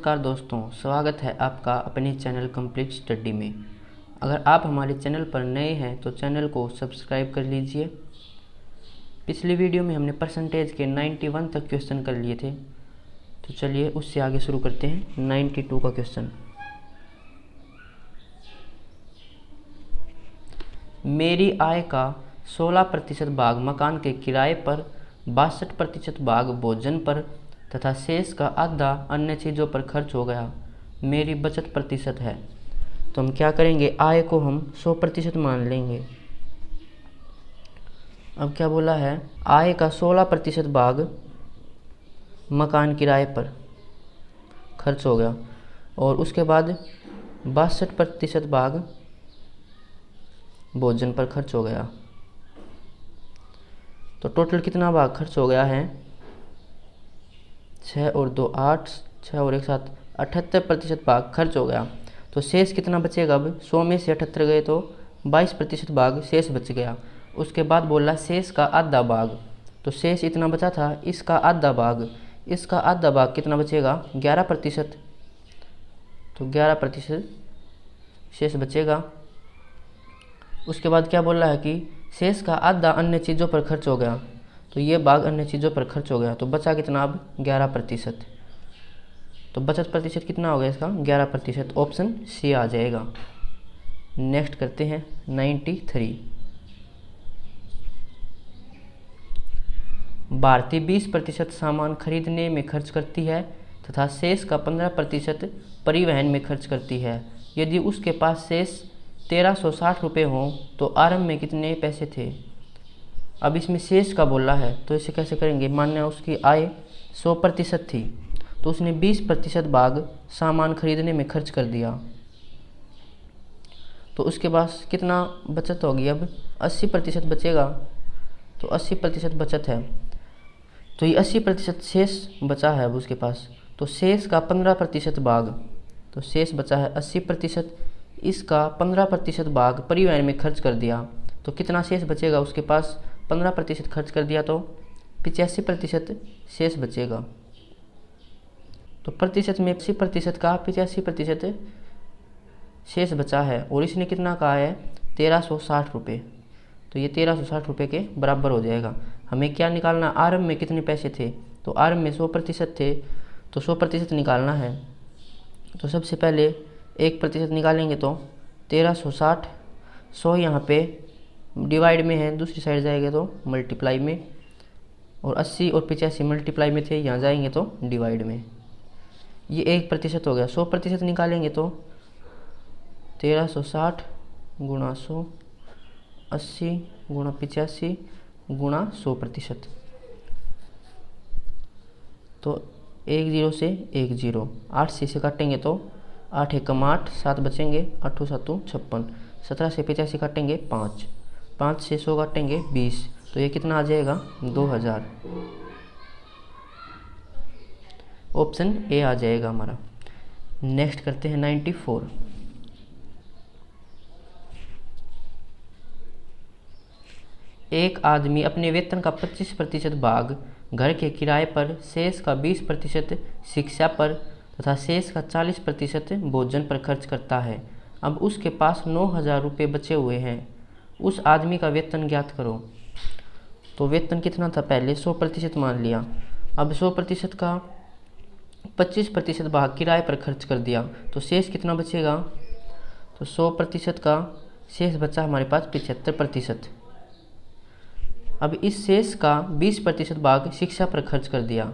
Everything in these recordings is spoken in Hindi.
नमस्कार दोस्तों, स्वागत है आपका अपने चैनल कंप्लीट स्टडी में। अगर आप हमारे चैनल पर नए हैं तो चैनल को सब्सक्राइब कर लीजिए। पिछली वीडियो में हमने परसेंटेज के 91 तक क्वेश्चन कर लिए थे, तो चलिए उससे आगे शुरू करते हैं 92 का क्वेश्चन। मेरी आय का 16% भाग मकान के किराए पर, 62% भाग भोजन पर तथा शेष का आधा अन्य चीज़ों पर खर्च हो गया। मेरी बचत प्रतिशत है। तो हम क्या करेंगे, आय को हम 100% मान लेंगे। अब क्या बोला है, आय का 16% भाग मकान किराए पर खर्च हो गया और उसके बाद 62% भाग भोजन पर खर्च हो गया। तो टोटल कितना भाग खर्च हो गया है, 6 और 2 8, 6 और 1 7, 78% भाग खर्च हो गया। तो शेष कितना बचेगा, अब 100 में से 78 गए तो 22% भाग शेष बच गया। उसके बाद बोला शेष का आधा भाग, तो शेष इतना बचा था, इसका आधा भाग कितना बचेगा, 11%। तो 11% शेष बचेगा। उसके बाद क्या बोल रहा है कि शेष का आधा अन्य चीज़ों पर खर्च हो गया, तो ये भाग अन्य चीज़ों पर खर्च हो गया। तो बचा कितना, अब 11%। तो बचत प्रतिशत कितना हो गया इसका, 11%। ऑप्शन सी आ जाएगा। नेक्स्ट करते हैं 93। भारती 20% सामान खरीदने में खर्च करती है तथा शेष का 15% परिवहन में खर्च करती है। यदि उसके पास शेष 1360 रुपये हों तो आरंभ में कितने पैसे थे। अब इसमें शेष का बोला है, तो इसे कैसे करेंगे, मान्य उसकी आय 100% थी, तो उसने 20% भाग सामान खरीदने में खर्च कर दिया। तो उसके पास कितना बचत होगी, अब 80% बचेगा। तो 80% बचत है, तो ये 80% शेष बचा है अब उसके पास। तो शेष का 15% भाग, तो शेष बचा है 80%, इसका 15% भाग परिवहन में खर्च कर दिया। तो कितना शेष बचेगा उसके पास, 15% खर्च कर दिया तो 85% शेष बचेगा। तो प्रतिशत में 80% का 85% शेष बचा है और इसने कितना कहा है, 1360 रुपये। तो ये 1360 रुपये के बराबर हो जाएगा। हमें क्या निकालना, आरंभ में कितने पैसे थे, तो आरंभ में 100% थे, तो 100% निकालना है। तो सबसे पहले 1% निकालेंगे तो 1360, 100 यहाँ पे डिवाइड में है, दूसरी साइड जाएंगे तो मल्टीप्लाई में, और 80 और 85 मल्टीप्लाई में थे, यहाँ जाएंगे तो डिवाइड में। ये 1% हो गया। 100% निकालेंगे तो 1360 गुणा 100, 80 गुणा 85 गुणा 100%। तो 1 0 से 1 0, 8 से काटेंगे तो 8 1 8, 7 बचेंगे, 8 7 56, 17 से 85 काटेंगे 5, 5 से 100 काटेंगे 20, तो ये कितना आ जाएगा, 2000। ऑप्शन ए आ जाएगा हमारा। नेक्स्ट करते हैं 94। एक आदमी अपने वेतन का 25% भाग घर के किराए पर, शेष का 20% शिक्षा पर तथा शेष का 40% भोजन पर खर्च करता है। अब उसके पास 9000 रुपये बचे हुए हैं। उस आदमी का वेतन ज्ञात करो। तो वेतन कितना था, पहले 100% मान लिया। अब 100% का 25% भाग किराए पर खर्च कर दिया, तो शेष कितना बचेगा, तो 100% का शेष बचा हमारे पास 75%। अब इस शेष का 20% भाग शिक्षा पर खर्च कर दिया,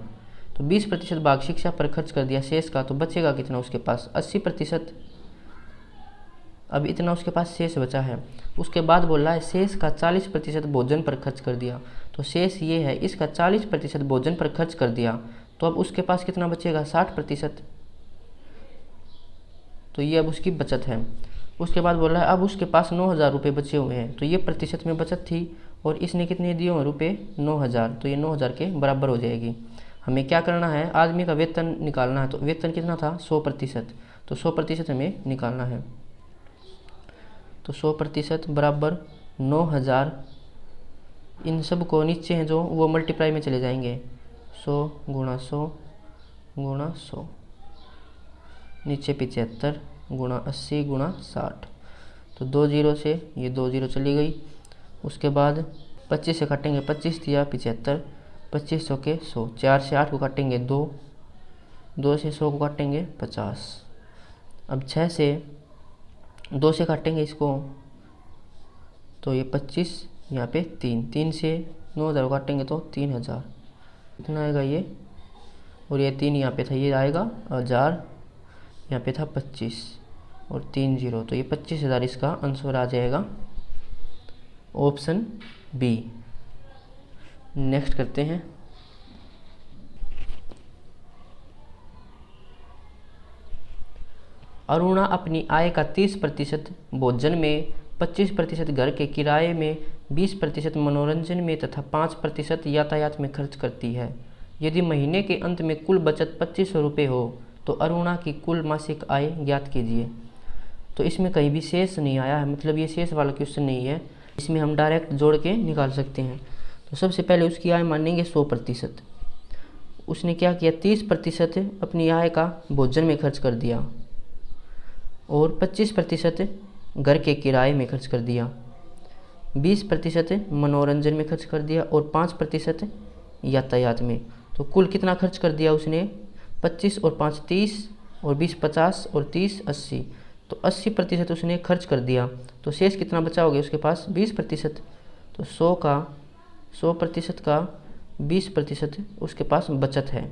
तो 20% भाग शिक्षा पर खर्च कर दिया शेष का, तो बचेगा कितना उसके पास, 80%। अब इतना उसके पास शेष बचा है। उसके बाद बोल रहा है शेष का 40% भोजन पर खर्च कर दिया, तो शेष ये है, इसका 40% भोजन पर खर्च कर दिया, तो अब उसके पास कितना बचेगा, 60%। तो ये अब उसकी बचत है। उसके बाद बोल रहा है अब उसके पास 9000 रुपये बचे हुए हैं, तो ये प्रतिशत में बचत थी और इसने कितने दिए हुए रुपये, 9000, तो ये 9000 के बराबर हो जाएगी। हमें क्या करना है, आदमी का वेतन निकालना है। तो वेतन कितना था, 100%, तो 100% हमें निकालना है। तो 100% बराबर 9000, इन सब को नीचे हैं जो वो मल्टीप्लाई में चले जाएंगे, 100 गुणा 100 गुणा 100, नीचे 75 गुणा 80 गुणा 60, तो 2 जीरो से ये 2 जीरो चली गई। उसके बाद 25 से काटेंगे 25 दिया 75, 25 सौ के 100, 4 से 8 को काटेंगे 2, 2 से 100 को काटेंगे 50। अब 6 से 2 से काटेंगे इसको तो ये 25, यहाँ पे 3, 3 से 9000 काटेंगे तो 3000, कितना आएगा ये, और ये 3 यहाँ पे था, ये आएगा 1000, यहाँ पे था 25 और 3 जीरो, तो ये 25,000 इसका आंसर आ जाएगा, ऑप्शन बी। नेक्स्ट करते हैं। अरुणा अपनी आय का 30% भोजन में, 25% घर के किराए में, 20% मनोरंजन में तथा 5% यातायात में खर्च करती है। यदि महीने के अंत में कुल बचत 2500 रुपये हो तो अरुणा की कुल मासिक आय ज्ञात कीजिए। तो इसमें कहीं भी शेष नहीं आया है, मतलब ये शेष वाला क्वेश्चन नहीं है, इसमें हम डायरेक्ट जोड़ के निकाल सकते हैं। तो सबसे पहले उसकी आय मानेंगे 100%। उसने क्या किया, 30% अपनी आय का भोजन में खर्च कर दिया और 25% घर के किराए में खर्च कर दिया, 20% मनोरंजन में खर्च कर दिया और 5% यातायात में। तो कुल कितना खर्च कर दिया उसने, 25 और 5 30 और 20 50 और 30 80, तो 80% उसने खर्च कर दिया। तो शेष कितना बचा होगा उसके पास, 20%। तो 100% का 20% उसके पास बचत है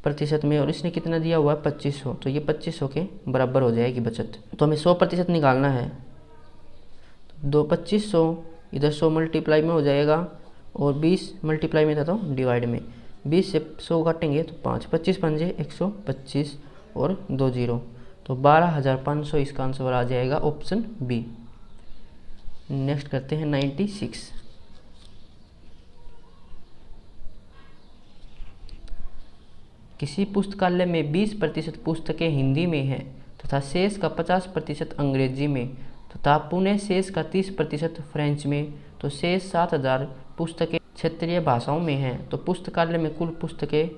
प्रतिशत में, और इसने कितना दिया हुआ है 2500, तो ये 2500 के बराबर हो जाएगी बचत। तो हमें 100% निकालना है, तो 2500 इधर 100 मल्टीप्लाई में हो जाएगा और 20 मल्टीप्लाई में था तो डिवाइड में, 20 से 100 काटेंगे तो 5, 25 पंजे 125 और 2 जीरो, तो 12,500 इसका आंसर आ जाएगा, ऑप्शन बी। नेक्स्ट करते हैं 96। किसी पुस्तकालय में 20% पुस्तकें हिंदी में हैं तथा शेष का 50% अंग्रेजी में तथा पुनः शेष का 30% फ्रेंच में, तो शेष 7000 पुस्तकें क्षेत्रीय भाषाओं में हैं। तो पुस्तकालय में कुल पुस्तकें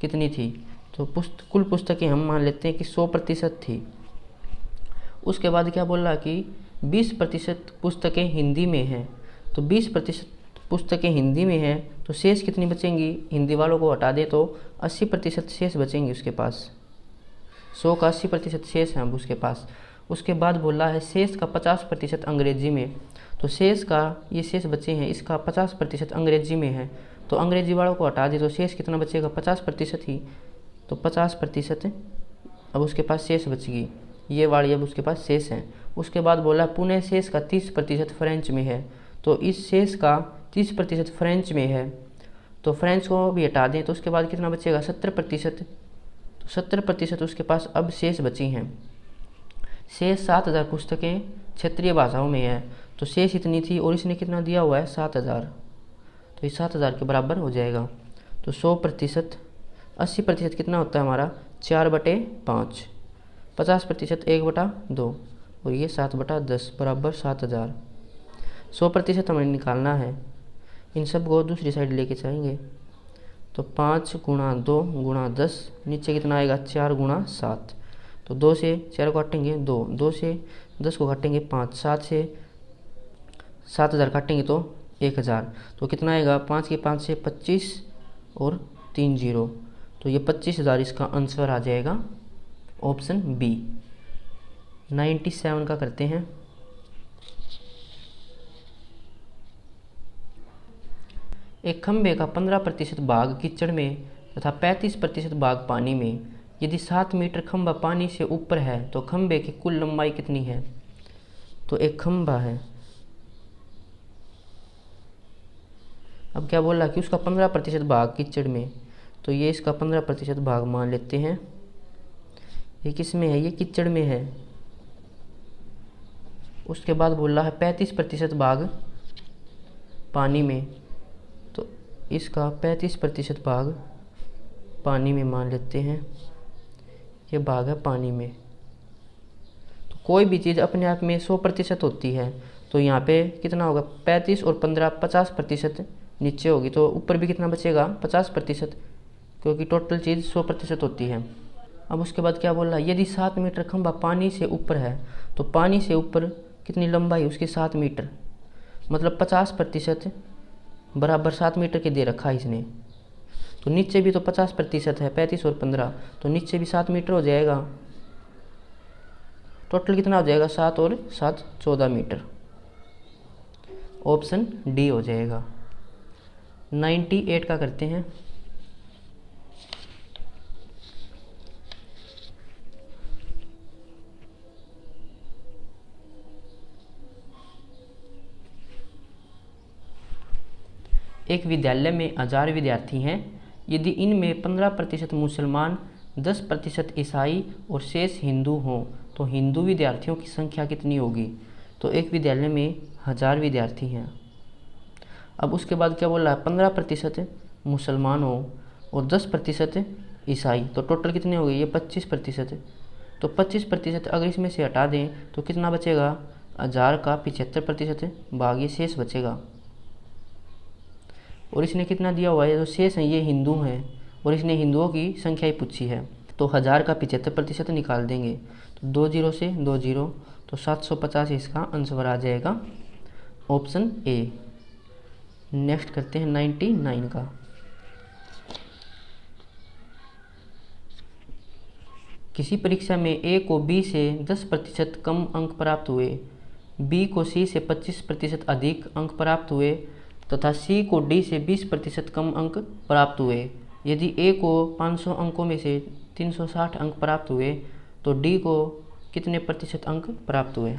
कितनी थी, तो कुल पुस्तकें हम मान लेते हैं कि 100% थी। उसके बाद क्या बोल रहा कि 20% पुस्तकें हिंदी में हैं, तो 20% पुस्तकें हिंदी में हैं तो शेष कितनी बचेंगी, हिंदी वालों को हटा दे तो 80% शेष बचेंगी उसके पास, 100 का 80% शेष है अब उसके पास। उसके बाद बोला है शेष का 50% अंग्रेजी में, तो शेष का ये शेष बचे हैं इसका 50% अंग्रेजी में है, तो अंग्रेजी वालों को हटा दे तो शेष कितना बचेगा, 50% ही, तो 50% अब उसके पास शेष बचेगी, ये वाली अब उसके पास शेष है। उसके बाद बोला पुनः शेष का 30% फ्रेंच में है, तो इस शेष का 30% फ्रेंच में है, तो फ्रेंच को भी हटा दें तो उसके बाद कितना बचेगा 70%, तो 70% उसके पास अब शेष बची हैं। शेष 7000 पुस्तकें क्षेत्रीय भाषाओं में है, तो शेष इतनी थी और इसने कितना दिया हुआ है 7000, तो ये 7000 के बराबर हो जाएगा। तो 100%, 80% कितना होता है हमारा 4/5, 50% 1/2 और ये 7/10 बराबर 7000। 100% हमें निकालना है, इन सब को दूसरी साइड लेके जाएंगे, तो 5 गुणा 2 गुणा 10, नीचे कितना आएगा 4 गुणा 7, तो 2 से 4 को काटेंगे 2, 2 से 10 को काटेंगे 5, 7 से 7000 काटेंगे तो 1000, तो कितना आएगा 5 के 5 से 25 और 3 जीरो, तो ये 25,000 इसका आंसर आ जाएगा, ऑप्शन बी। 97 का करते हैं। एक खंभे का 15% भाग कीचड़ में तथा 35% भाग पानी में, यदि 7 मीटर खंभा पानी से ऊपर है तो खंभे की कुल लंबाई कितनी है। तो एक खंभा है, अब क्या बोल रहा कि उसका 15% भाग कीचड़ में, तो ये इसका 15% भाग मान लेते हैं। ये किस में है, ये कीचड़ में है। उसके बाद बोल रहा है 35% भाग पानी में, तो इसका 35% भाग पानी में मान लेते हैं, ये भाग है पानी में। तो कोई भी चीज़ अपने आप में 100% होती है, तो यहाँ पे कितना होगा 35 और 15 50% नीचे होगी, तो ऊपर भी कितना बचेगा 50%, क्योंकि टोटल चीज़ 100% होती है। अब उसके बाद क्या बोल रहा है, यदि 7 मीटर खंभा पानी से ऊपर है तो पानी से ऊपर कितनी लंबाई उसकी 7 मीटर, मतलब 50% बराबर 7 मीटर के दे रखा है इसने। तो नीचे भी तो 50% है, 35 और 15, तो नीचे भी 7 मीटर हो जाएगा। टोटल कितना हो जाएगा, 7 और 7 14 मीटर। ऑप्शन डी हो जाएगा। 98 का करते हैं। एक विद्यालय में 1000 विद्यार्थी हैं। यदि इनमें 15% मुसलमान, 10% ईसाई और शेष हिंदू हों तो हिंदू विद्यार्थियों की संख्या कितनी होगी। तो एक विद्यालय में 1000 विद्यार्थी हैं। अब उसके बाद क्या बोल रहा है, 15% मुसलमान हो और 10% ईसाई, तो टोटल कितने हो गए, ये 25%। तो 25% अगर इसमें से हटा दें तो कितना बचेगा, 1000 का 75% भाग ये शेष बचेगा। और इसने कितना दिया हुआ है, जो शेष हैं ये हिंदू हैं और इसने हिंदुओं की संख्या ही पूछी है। तो 1000 का 75% निकाल देंगे तो 2 0 से 2 0, तो 750 इसका आंसर आ जाएगा, ऑप्शन ए। नेक्स्ट करते हैं 99 का। किसी परीक्षा में ए को बी से 10% कम अंक प्राप्त हुए, बी को सी से 25% अधिक अंक प्राप्त हुए तथा सी को डी से 20% कम अंक प्राप्त हुए। यदि ए को 500 अंकों में से 360 अंक प्राप्त हुए तो डी को कितने प्रतिशत अंक प्राप्त हुए।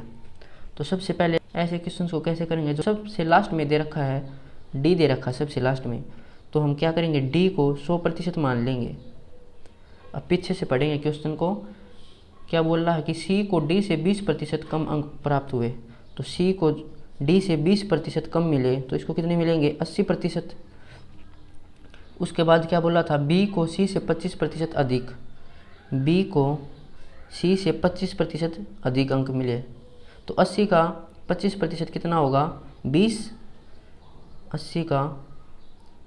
तो सबसे पहले ऐसे क्वेश्चन को कैसे करेंगे, जो सबसे लास्ट में दे रखा है, डी दे रखा है सबसे लास्ट में, तो हम क्या करेंगे, डी को 100% मान लेंगे। अब पीछे से पढ़ेंगे क्वेश्चन को। क्या बोल रहा है कि सी को डी से 20% कम अंक प्राप्त हुए, तो सी को डी से 20% कम मिले तो इसको कितने मिलेंगे, 80%। उसके बाद क्या बोला था, बी को सी से 25% अधिक, बी को सी से 25% अधिक अंक मिले तो 80 का 25% कितना होगा, 20। 80 का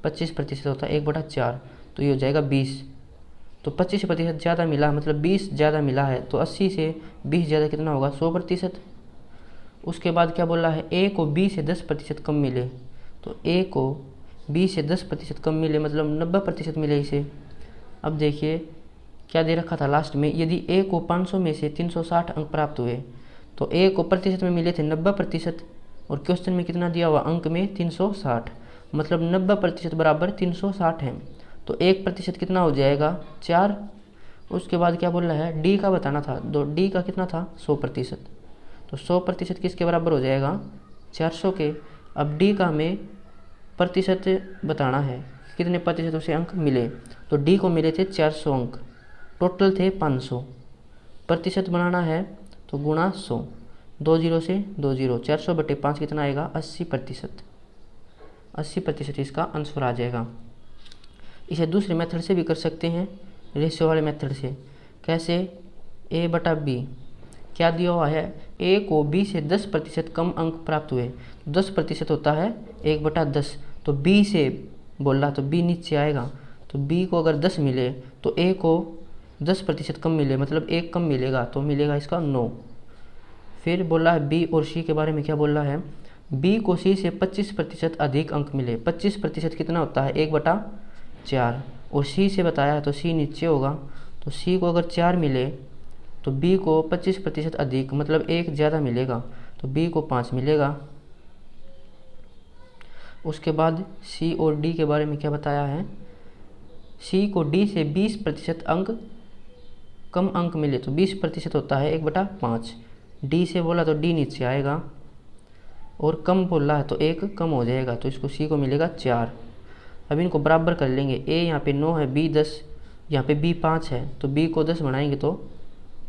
25% होता है 1/4, तो ये हो जाएगा 20। तो 25% ज़्यादा मिला, मतलब 20 ज़्यादा मिला है, तो 80 से 20 ज़्यादा कितना होगा, 100%। उसके बाद क्या बोल रहा है, ए को बी से 10% कम मिले, तो ए को बी से 10% कम मिले मतलब 90% मिले इसे। अब देखिए क्या दे रखा था लास्ट में, यदि ए को 500 में से 360 अंक प्राप्त हुए, तो ए को प्रतिशत में मिले थे 90% और क्वेश्चन में कितना दिया हुआ, अंक में 360, मतलब 90% बराबर 360 है, तो 1% कितना हो जाएगा, 4। उसके बाद क्या बोल रहा है, डी का बताना था, तो डी का कितना था, 100%, तो 100% किसके बराबर हो जाएगा, 400 के। अब डी का हमें प्रतिशत बताना है, कितने प्रतिशत उसे अंक मिले, तो डी को मिले थे 400 अंक, टोटल थे 500। प्रतिशत बनाना है तो गुणा 100, 2 0 से 2 0, 400/5 कितना आएगा, 80%। 80% इसका आंसर आ जाएगा। इसे दूसरे मेथड से भी कर सकते हैं, रेशियो वाले मेथड से। कैसे, a/b क्या दिया हुआ है, ए को बी से 10% कम अंक प्राप्त हुए, 10% होता है 1/10, तो बी से बोल रहा तो बी नीचे आएगा, तो बी को अगर 10 मिले तो ए को 10% कम मिले, मतलब 1 कम मिलेगा, तो मिलेगा इसका 9। फिर बोला है बी और सी के बारे में, क्या बोल रहा है, बी को सी से 25% अधिक अंक मिले, 25% कितना होता है, 1/4, और सी से बताया है तो सी नीचे होगा, तो सी को अगर 4 मिले तो बी को 25% अधिक, मतलब 1 ज़्यादा मिलेगा, तो बी को 5 मिलेगा। उसके बाद सी और डी के बारे में क्या बताया है, सी को डी से 20% अंक कम अंक मिले, तो 20% होता है 1/5, डी से बोला तो डी नीचे आएगा, और कम बोला है तो 1 कम हो जाएगा, तो इसको सी को मिलेगा 4। अब इनको बराबर कर लेंगे, ए यहाँ पे 9 है, बी 10, यहाँ पे बी 5 है, तो बी को 10 बनाएंगे तो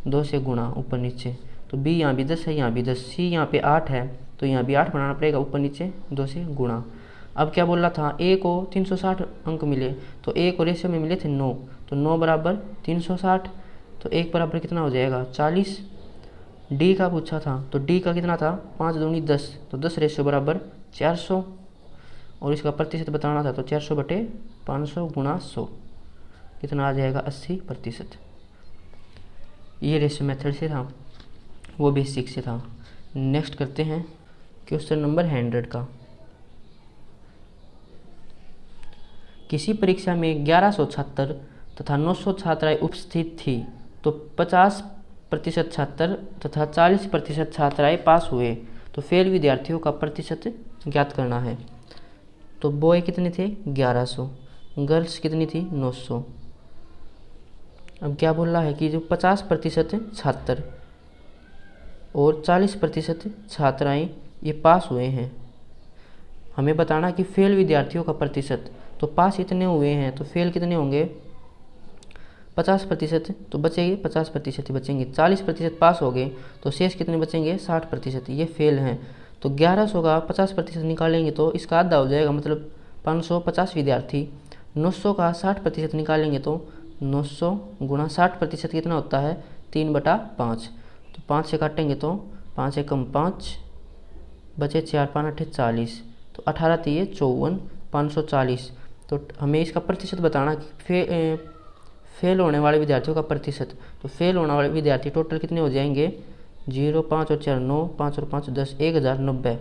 2 से गुणा ऊपर नीचे, तो बी यहाँ भी 10 है, यहाँ भी 10, सी यहाँ पे 8 है तो यहाँ भी 8 बनाना पड़ेगा, ऊपर नीचे 2 से गुणा। अब क्या बोल रहा था, ए को 360 अंक मिले, तो ए को रेशियो में मिले थे 9, तो 9 बराबर 360, तो 1 बराबर कितना हो जाएगा, 40। डी का पूछा था, तो डी का कितना था, 5 दूनी 10, तो 10 रेशियो बराबर 400, और इसका प्रतिशत बताना था, तो 400/500 गुणा 100 कितना आ जाएगा, 80%। ये रेशियो मेथड से था, वो बेसिक से था। नेक्स्ट करते हैं क्वेश्चन नंबर 100 का। किसी परीक्षा में 1100 छात्र तथा 900 छात्राएं उपस्थित थी तो 50% छात्र तथा 40% छात्राएं पास हुए, तो फेल विद्यार्थियों का प्रतिशत ज्ञात करना है। तो बॉय कितने थे 1100, गर्ल्स कितनी थी 900। अब क्या बोल रहा है कि जो 50% छात्र और 40% छात्राएं ये पास हुए हैं, हमें बताना कि फेल विद्यार्थियों का प्रतिशत। तो पास इतने हुए हैं तो फेल कितने होंगे 50%, तो बचेंगे 50% ही बचेंगे। 40% पास हो गए तो शेष कितने बचेंगे 60%, ये फेल हैं। तो 1100 का 50% निकालेंगे तो इसका आधा हो जाएगा, मतलब 550 विद्यार्थी। 900 का 60% निकालेंगे तो 900 गुणा 60% कितना होता है 3/5। तो 5 से काटेंगे तो 5 एकम 5 बचे 4 5 8 40, तो 18 दिए 54, 540। तो हमें इसका प्रतिशत बताना कि फेल होने वाले विद्यार्थियों का प्रतिशत। तो फेल होने वाले विद्यार्थी टोटल कितने हो जाएंगे 0 5 और 4 9, 5 और 5 10, 1090।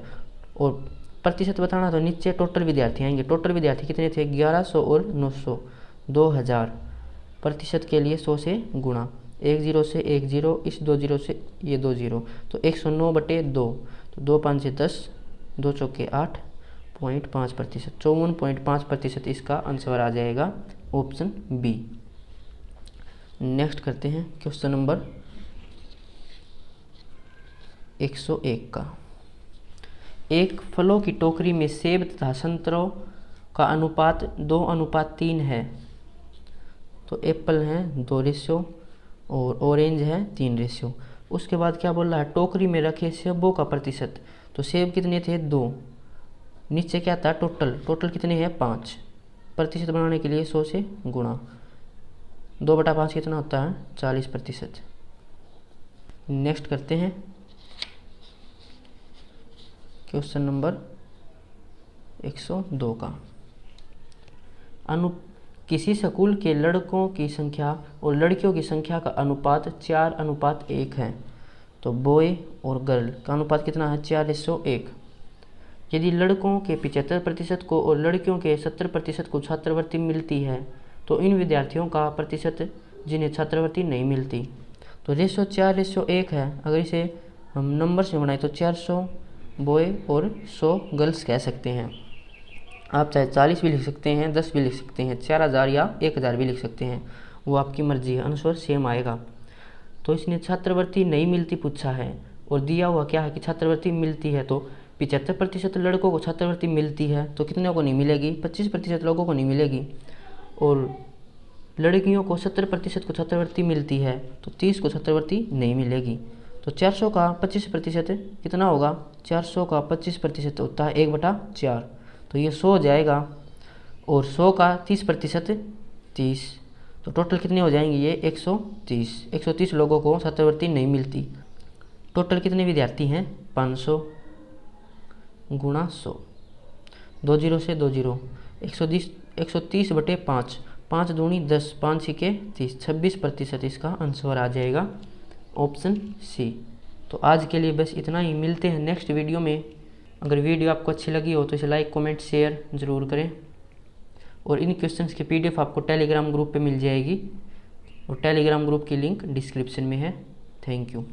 और प्रतिशत बताना तो नीचे टोटल विद्यार्थी आएंगे। टोटल विद्यार्थी कितने थे 1100 और 900, 2000। प्रतिशत के लिए 100 से गुणा, 1 0 से 1 0, इस 2 0 से ये 2 0, तो 109/2। तो 2 5 से 10, 2 चौके 8.5%, 54.5% इसका आंसर आ जाएगा ऑप्शन बी। नेक्स्ट करते हैं क्वेश्चन नंबर 101 का। एक फलों की टोकरी में सेब तथा संतरों का अनुपात 2:3 है। तो एप्पल है 2 और ऑरेंज है 3। उसके बाद क्या बोल रहा है टोकरी में रखे सेबों का प्रतिशत। तो सेब कितने थे 2, नीचे क्या था टोटल कितने हैं 5। प्रतिशत बनाने के लिए 100 से गुणा, 2/5 कितना होता है 40%। नेक्स्ट करते हैं क्वेश्चन नंबर 102 का। किसी स्कूल के लड़कों की संख्या और लड़कियों की संख्या का अनुपात 4:1 है। तो बॉय और गर्ल का अनुपात कितना है 4:1। यदि लड़कों के 75% को और लड़कियों के 70% को छात्रवृत्ति मिलती है तो इन विद्यार्थियों का प्रतिशत जिन्हें छात्रवृत्ति नहीं मिलती। तो रेशो 4:1 है। अगर इसे हम नंबर से बनाए तो 400 बॉय और 100 गर्ल्स कह सकते हैं। आप चाहे 40 भी लिख सकते हैं, 10 भी लिख सकते हैं, 4000 या 1000 भी लिख सकते हैं, वो आपकी मर्जी है, आंसर सेम आएगा। तो इसने छात्रवृत्ति नहीं मिलती पूछा है और दिया हुआ क्या है कि छात्रवृत्ति मिलती है। तो 75% लड़कों को छात्रवृत्ति मिलती है तो कितने को नहीं मिलेगी 25% लोगों को नहीं मिलेगी। और लड़कियों को 70% को छात्रवृत्ति मिलती है तो 30 को छात्रवृत्ति नहीं मिलेगी। तो 400 का 25% कितना होगा 400 का 25% होता है 1/4। तो ये 100 हो जाएगा। और 100 का 30% 30, तो टोटल कितने हो जाएंगे ये 130 लोगों को छात्रवृत्ति नहीं मिलती। टोटल कितने विद्यार्थी हैं 500 गुणा 100, 2 0 से 2 0, 130/5, 5 दूनी 10, 5 छिके 30, 26% इसका आंसर आ जाएगा ऑप्शन सी। तो आज के लिए बस इतना ही, मिलते हैं नेक्स्ट वीडियो में। अगर वीडियो आपको अच्छी लगी हो तो इसे लाइक कमेंट शेयर ज़रूर करें। और इन क्वेश्चंस की PDF आपको टेलीग्राम ग्रुप पे मिल जाएगी और टेलीग्राम ग्रुप की लिंक डिस्क्रिप्शन में है। Thank you.